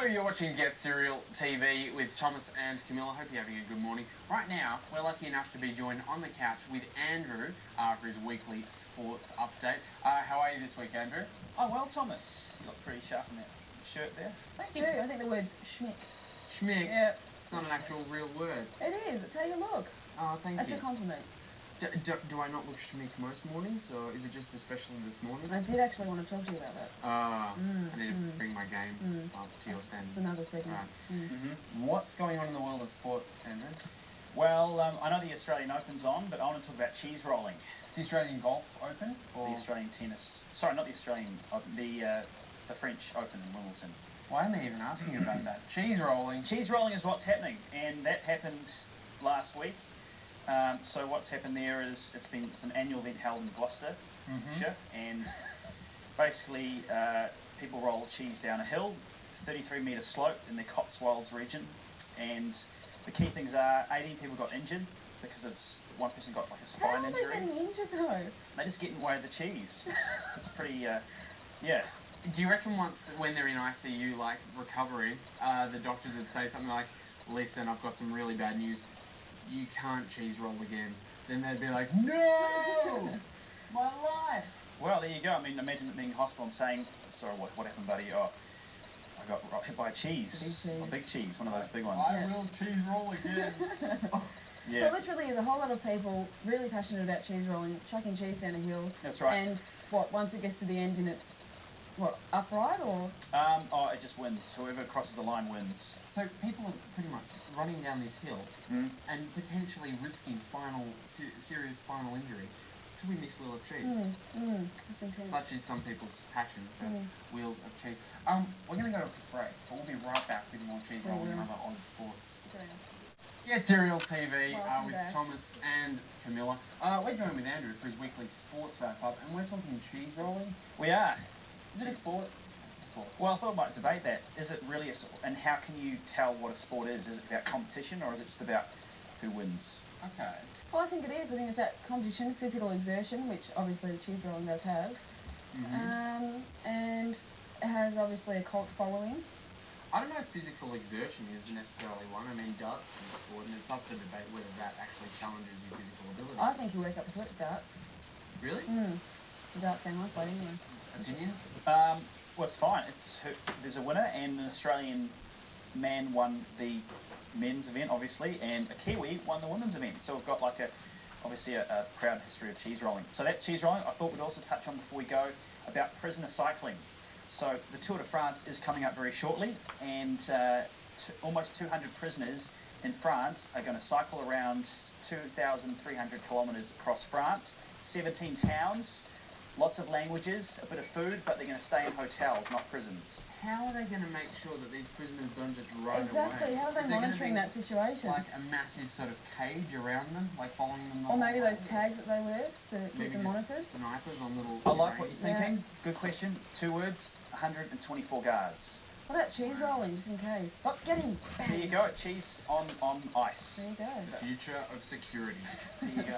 you're watching Get Serial TV with Thomas and Camilla. Hope you're having a good morning. Right now, we're lucky enough to be joined on the couch with Andrew for his weekly sports update. How are you this week, Andrew? Oh, well, Thomas, you look pretty sharp in that shirt there. Thank you. I think the word's schmick. Schmick? Yeah. It's not an actual real word. It is. It's how you look. Oh, thank you. That's a compliment. Do I not look schmick most mornings, or is it just especially this morning? I did actually want to talk to you about that. I need to bring my game up to your standard. It's another segment. Right. What's going on in the world of sport, Andrew? Well, I know the Australian Open's on, but I want to talk about cheese rolling. The Australian Golf Open? Or The Australian tennis. Sorry, not the Australian Open. The French Open in Wimbledon. Why am I even asking you about that? Cheese rolling. Cheese rolling is what's happening, and that happened last week. So what's happened there is it's an annual event held in Gloucestershire, and basically people roll cheese down a hill, 33-metre slope in the Cotswolds region, and the key things are 18 people got injured because one person got like a spine injury. How are they getting injured though? They just get in the way of the cheese. It's pretty, yeah. Do you reckon when they're in ICU, like recovery, the doctors would say something like, "Listen, I've got some really bad news. You can't cheese roll again." Then they'd be like, "No, my life." Well, there you go. I mean, imagine being in hospital and saying, "Sorry, what happened, buddy? Oh, I got hit by a cheese. A big cheese, one of those big ones." I will cheese roll again. Yeah. So literally, there's a whole lot of people really passionate about cheese rolling, chucking cheese down a hill. That's right. And once it gets to the end and it's upright or? Oh, it just wins. Whoever crosses the line wins. So people are pretty much running down this hill and potentially risking serious spinal injury to win this wheel of cheese. That's intense. Such is some people's passion for wheels of cheese. We're going to go to a break, but we'll be right back with more cheese rolling and other odd sports. Yeah, Serial TV with Thomas and Camilla. We're going with Andrew for his weekly sports wrap-up, and we're talking cheese rolling. We are. Is it a sport? It's a sport. Well, I thought I might debate that. Is it really a sport? And how can you tell what a sport is? Is it about competition, or is it just about who wins? Okay. Well, I think it is. I think it's about competition, physical exertion, which obviously the cheese rolling does have. And it has obviously a cult following. I don't know if physical exertion is necessarily one. I mean, darts is a sport, and it's up for debate whether that actually challenges your physical ability. I think you work up a sweat with darts. Really? The darts game I played anyway. Opinions? Well, it's fine. There's a winner, and an Australian man won the men's event, obviously, and a Kiwi won the women's event. So we've got like obviously a proud history of cheese rolling. So that's cheese rolling. I thought we'd also touch on before we go about prisoner cycling. So the Tour de France is coming up very shortly, and almost 200 prisoners in France are going to cycle around 2,300 kilometres across France, 17 towns, lots of languages, a bit of food, but they're going to stay in hotels, not prisons. How are they going to make sure that these prisoners don't just run away? Exactly. How are they monitoring that situation? Like a massive sort of cage around them, like following them. Or maybe those tags that they wear to keep them monitored. Snipers on little. I like what you're thinking. Good question. 2 words. 124 guards. What about cheese rolling, just in case? Oh, get him! Bang. There you go. Cheese on ice. There you go. The future of security. There you go.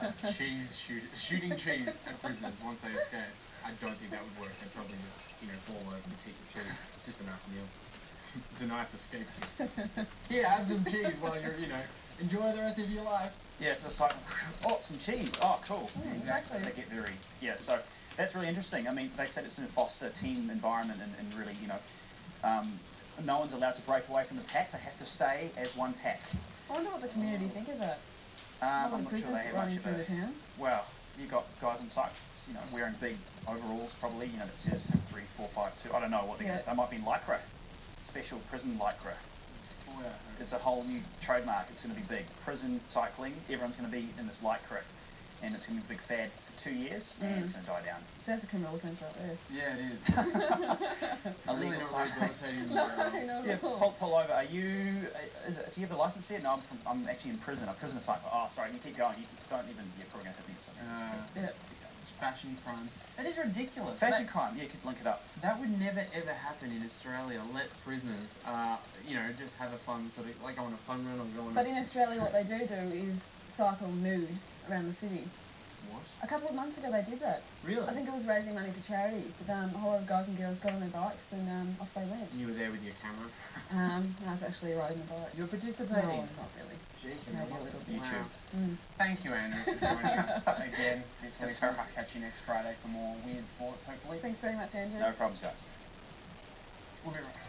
Shooting cheese at prisoners once they escape. I don't think that would work. They'd probably just, fall over and eat the cheese. It's just an after meal. It's a nice escape kit. Here, have some cheese while you're, enjoy the rest of your life. Yeah, so it's like, oh, some cheese. Oh, cool. Exactly. They get very, so that's really interesting. I mean, they said it's going to foster a team environment and really, no one's allowed to break away from the pack. They have to stay as one pack. I wonder what the community think of that. I'm not sure they have much of through the town. Well, you've got guys on cycles, wearing big overalls probably, that says 3, 4, 5, 2. I don't know what they might be in lycra, special prison lycra. Oh, yeah. It's a whole new trademark. It's going to be big. Prison cycling, everyone's going to be in this lycra, and it's going to be a big fad for 2 years, and it's going to die down. So that's a criminal offence right there. Yeah, it is. Illegal cycling. Yeah, pull over. Do you have the license here? No, I'm actually in prison. A prisoner cycler. Oh, sorry. You keep going. You're probably going to hit me or something. It's fashion crime. That is ridiculous. Fashion crime. Yeah, you could link it up. That would never ever happen in Australia. Let prisoners, just have a fun sort of like go on a fun run or go on. But in Australia, what they do is cycle nude around the city. What? A couple of months ago they did that. Really? I think it was raising money for charity. But a whole lot of guys and girls got on their bikes and off they went. You were there with your camera? I was actually riding the bike. You were participating? No, not really. Gee, Maybe a little bit. YouTube. Mm. Thank you, Andrew, for joining us again this week. I'll catch you next Friday for more weird sports, hopefully. Thanks very much, Andrew. No problems, guys. We'll be right back.